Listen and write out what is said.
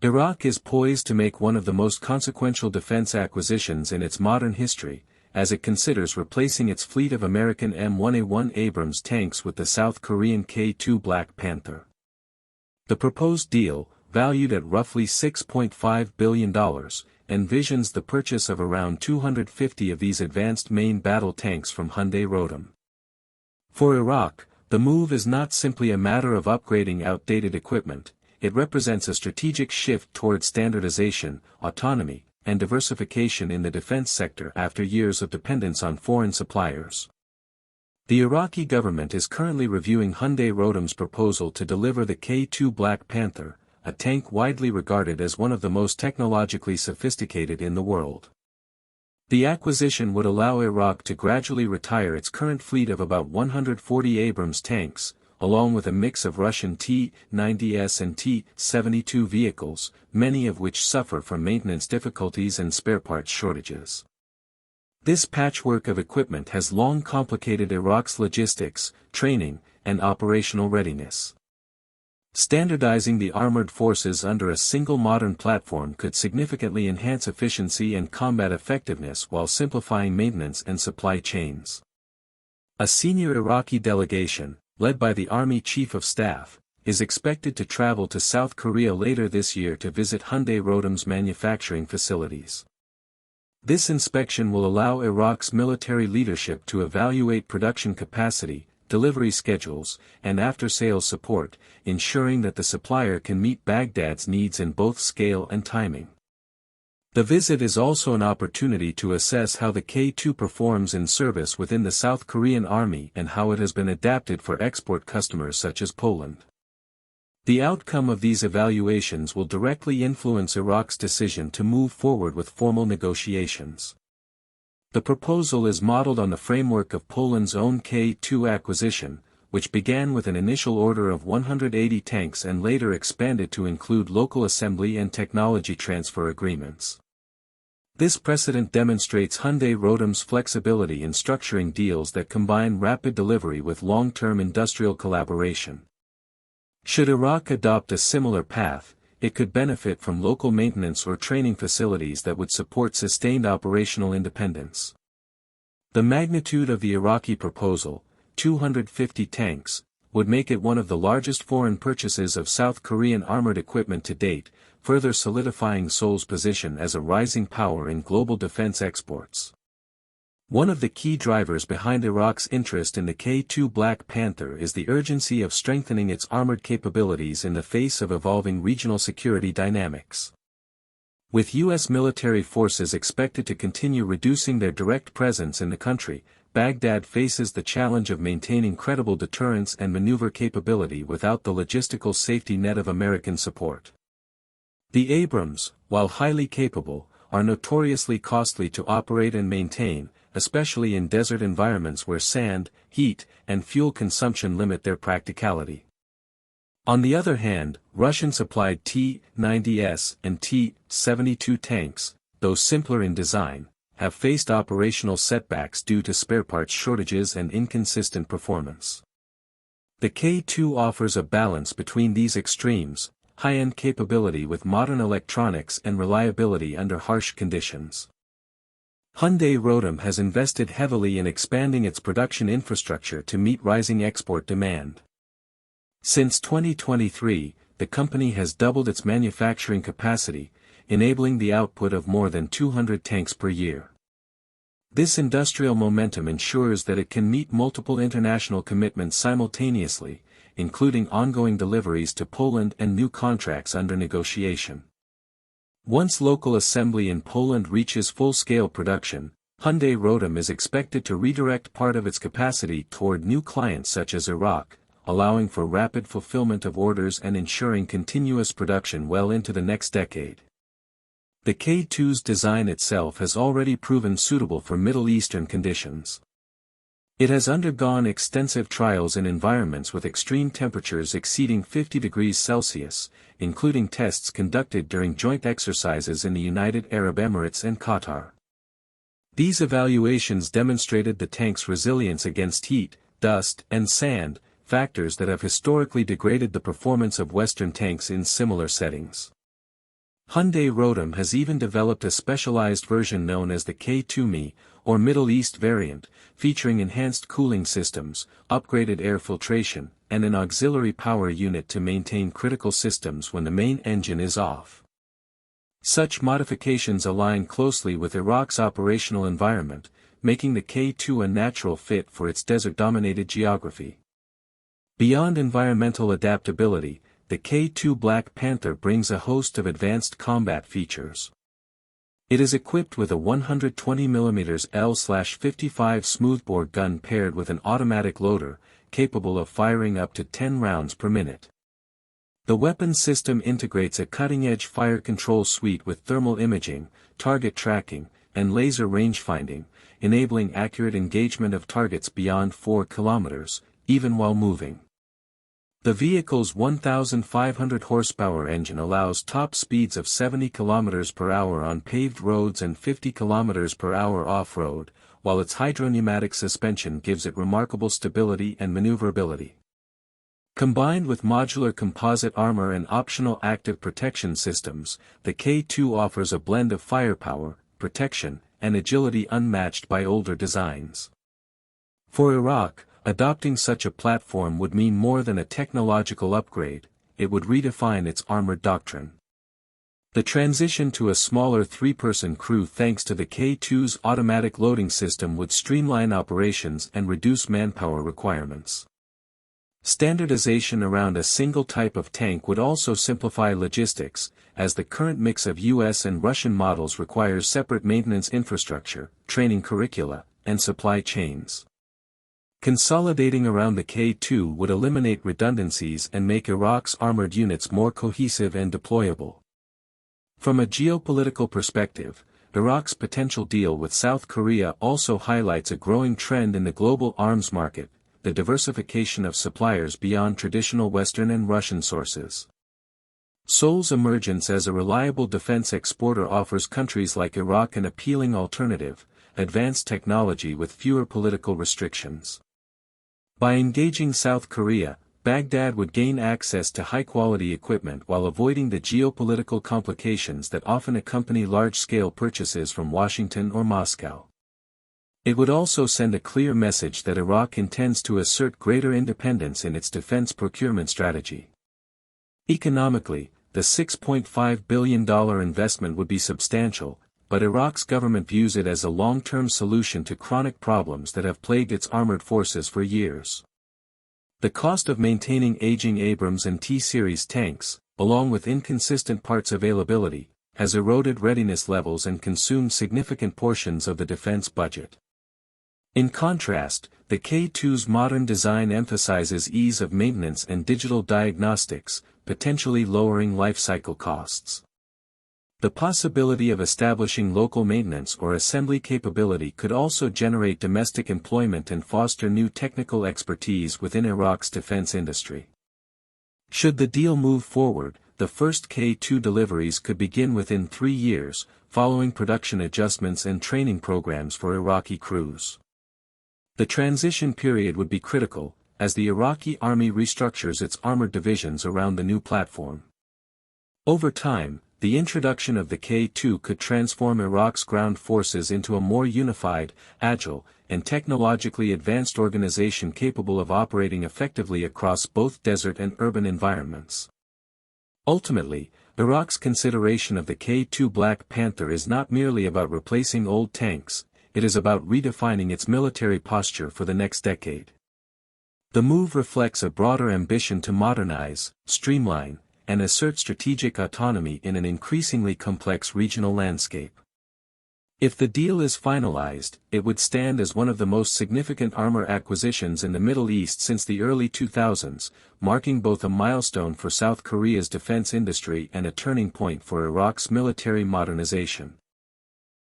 Iraq is poised to make one of the most consequential defense acquisitions in its modern history, as it considers replacing its fleet of American M1A1 Abrams tanks with the South Korean K2 Black Panther. The proposed deal, valued at roughly $6.5 billion, envisions the purchase of around 250 of these advanced main battle tanks from Hyundai Rotem. For Iraq, the move is not simply a matter of upgrading outdated equipment, it represents a strategic shift toward standardization, autonomy, and diversification in the defense sector after years of dependence on foreign suppliers. The Iraqi government is currently reviewing Hyundai Rotem's proposal to deliver the K2 Black Panther, a tank widely regarded as one of the most technologically sophisticated in the world. The acquisition would allow Iraq to gradually retire its current fleet of about 140 Abrams tanks, along with a mix of Russian T-90S and T-72 vehicles, many of which suffer from maintenance difficulties and spare parts shortages. This patchwork of equipment has long complicated Iraq's logistics, training, and operational readiness. Standardizing the armored forces under a single modern platform could significantly enhance efficiency and combat effectiveness while simplifying maintenance and supply chains. A senior Iraqi delegation, led by the Army Chief of Staff, is expected to travel to South Korea later this year to visit Hyundai Rotem's manufacturing facilities. This inspection will allow Iraq's military leadership to evaluate production capacity, delivery schedules, and after-sales support, ensuring that the supplier can meet Baghdad's needs in both scale and timing. The visit is also an opportunity to assess how the K2 performs in service within the South Korean Army and how it has been adapted for export customers such as Poland. The outcome of these evaluations will directly influence Iraq's decision to move forward with formal negotiations. The proposal is modeled on the framework of Poland's own K2 acquisition, which began with an initial order of 180 tanks and later expanded to include local assembly and technology transfer agreements. This precedent demonstrates Hyundai Rotem's flexibility in structuring deals that combine rapid delivery with long-term industrial collaboration. Should Iraq adopt a similar path, it could benefit from local maintenance or training facilities that would support sustained operational independence. The magnitude of the Iraqi proposal, 250 tanks, would make it one of the largest foreign purchases of South Korean armored equipment to date, further solidifying Seoul's position as a rising power in global defense exports. One of the key drivers behind Iraq's interest in the K2 Black Panther is the urgency of strengthening its armored capabilities in the face of evolving regional security dynamics. With U.S. military forces expected to continue reducing their direct presence in the country, Baghdad faces the challenge of maintaining credible deterrence and maneuver capability without the logistical safety net of American support. The Abrams, while highly capable, are notoriously costly to operate and maintain, especially in desert environments where sand, heat, and fuel consumption limit their practicality. On the other hand, Russian-supplied T-90S and T-72 tanks, though simpler in design, have faced operational setbacks due to spare parts shortages and inconsistent performance. The K2 offers a balance between these extremes, high-end capability with modern electronics and reliability under harsh conditions. Hyundai Rotem has invested heavily in expanding its production infrastructure to meet rising export demand. Since 2023, the company has doubled its manufacturing capacity, enabling the output of more than 200 tanks per year. This industrial momentum ensures that it can meet multiple international commitments simultaneously, including ongoing deliveries to Poland and new contracts under negotiation. Once local assembly in Poland reaches full-scale production, Hyundai Rotem is expected to redirect part of its capacity toward new clients such as Iraq, allowing for rapid fulfillment of orders and ensuring continuous production well into the next decade. The K2's design itself has already proven suitable for Middle Eastern conditions. It has undergone extensive trials in environments with extreme temperatures exceeding 50 degrees Celsius, including tests conducted during joint exercises in the United Arab Emirates and Qatar. These evaluations demonstrated the tank's resilience against heat, dust, and sand, factors that have historically degraded the performance of Western tanks in similar settings. Hyundai Rotem has even developed a specialized version known as the K2 or Middle East variant, featuring enhanced cooling systems, upgraded air filtration, and an auxiliary power unit to maintain critical systems when the main engine is off. Such modifications align closely with Iraq's operational environment, making the K2 a natural fit for its desert-dominated geography. Beyond environmental adaptability, the K2 Black Panther brings a host of advanced combat features. It is equipped with a 120mm L/55 smoothbore gun paired with an automatic loader, capable of firing up to 10 rounds per minute. The weapon system integrates a cutting-edge fire control suite with thermal imaging, target tracking, and laser rangefinding, enabling accurate engagement of targets beyond 4 kilometers, even while moving. The vehicle's 1,500 horsepower engine allows top speeds of 70 km per hour on paved roads and 50 km per hour off-road, while its hydropneumatic suspension gives it remarkable stability and maneuverability. Combined with modular composite armor and optional active protection systems, the K2 offers a blend of firepower, protection, and agility unmatched by older designs. For Iraq, adopting such a platform would mean more than a technological upgrade, it would redefine its armored doctrine. The transition to a smaller three-person crew thanks to the K2's automatic loading system would streamline operations and reduce manpower requirements. Standardization around a single type of tank would also simplify logistics, as the current mix of US and Russian models requires separate maintenance infrastructure, training curricula, and supply chains. Consolidating around the K2 would eliminate redundancies and make Iraq's armored units more cohesive and deployable. From a geopolitical perspective, Iraq's potential deal with South Korea also highlights a growing trend in the global arms market, the diversification of suppliers beyond traditional Western and Russian sources. Seoul's emergence as a reliable defense exporter offers countries like Iraq an appealing alternative, advanced technology with fewer political restrictions. By engaging South Korea, Baghdad would gain access to high-quality equipment while avoiding the geopolitical complications that often accompany large-scale purchases from Washington or Moscow. It would also send a clear message that Iraq intends to assert greater independence in its defense procurement strategy. Economically, the $6.5 billion investment would be substantial, but Iraq's government views it as a long-term solution to chronic problems that have plagued its armored forces for years. The cost of maintaining aging Abrams and T-Series tanks, along with inconsistent parts availability, has eroded readiness levels and consumed significant portions of the defense budget. In contrast, the K2's modern design emphasizes ease of maintenance and digital diagnostics, potentially lowering life cycle costs. The possibility of establishing local maintenance or assembly capability could also generate domestic employment and foster new technical expertise within Iraq's defense industry. Should the deal move forward, the first K2 deliveries could begin within 3 years, following production adjustments and training programs for Iraqi crews. The transition period would be critical, as the Iraqi army restructures its armored divisions around the new platform. Over time, the introduction of the K2 could transform Iraq's ground forces into a more unified, agile, and technologically advanced organization capable of operating effectively across both desert and urban environments. Ultimately, Iraq's consideration of the K2 Black Panther is not merely about replacing old tanks, it is about redefining its military posture for the next decade. The move reflects a broader ambition to modernize, streamline, and assert strategic autonomy in an increasingly complex regional landscape. If the deal is finalized, it would stand as one of the most significant armor acquisitions in the Middle East since the early 2000s, marking both a milestone for South Korea's defense industry and a turning point for Iraq's military modernization.